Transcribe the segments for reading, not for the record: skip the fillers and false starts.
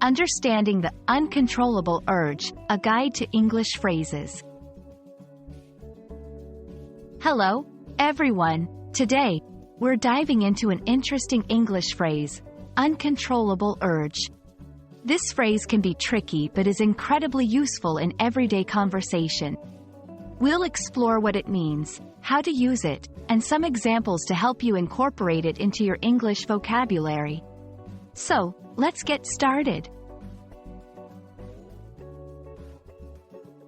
Understanding the Uncontrollable Urge, a guide to English phrases. Hello, everyone. Today, we're diving into an interesting English phrase, uncontrollable urge. This phrase can be tricky but is incredibly useful in everyday conversation. We'll explore what it means, how to use it, and some examples to help you incorporate it into your English vocabulary. So, let's get started.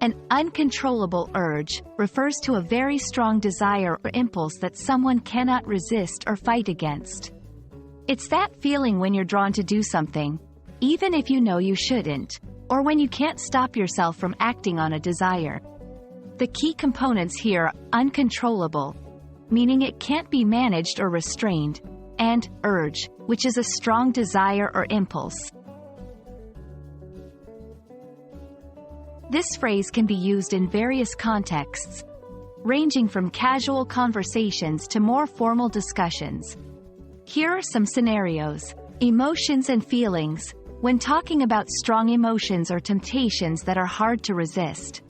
An uncontrollable urge refers to a very strong desire or impulse that someone cannot resist or fight against. It's that feeling when you're drawn to do something, even if you know you shouldn't, or when you can't stop yourself from acting on a desire. The key components here are uncontrollable, meaning it can't be managed or restrained, and urge, which is a strong desire or impulse. This phrase can be used in various contexts, ranging from casual conversations to more formal discussions. Here are some scenarios. Emotions and feelings, when talking about strong emotions or temptations that are hard to resist.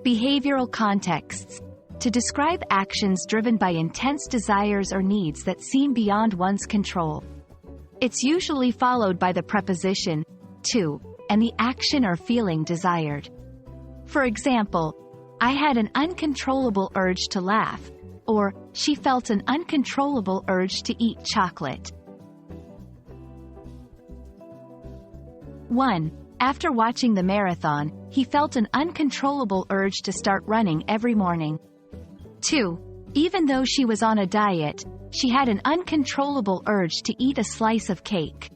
Behavioral contexts, to describe actions driven by intense desires or needs that seem beyond one's control. It's usually followed by the preposition to, and the action or feeling desired. For example, I had an uncontrollable urge to laugh, or she felt an uncontrollable urge to eat chocolate. 1. After watching the marathon, he felt an uncontrollable urge to start running every morning. 2. Even though she was on a diet, she had an uncontrollable urge to eat a slice of cake.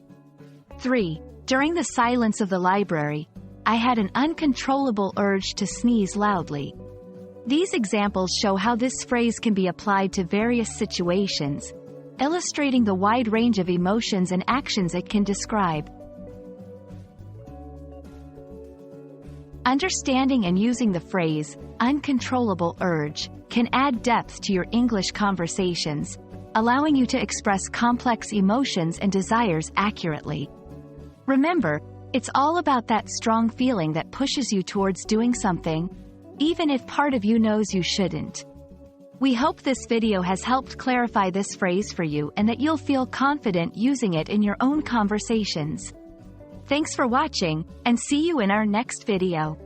3. During the silence of the library, I had an uncontrollable urge to sneeze loudly. These examples show how this phrase can be applied to various situations, illustrating the wide range of emotions and actions it can describe. Understanding and using the phrase, uncontrollable urge, can add depth to your English conversations, allowing you to express complex emotions and desires accurately. Remember, it's all about that strong feeling that pushes you towards doing something, even if part of you knows you shouldn't. We hope this video has helped clarify this phrase for you and that you'll feel confident using it in your own conversations. Thanks for watching, and see you in our next video.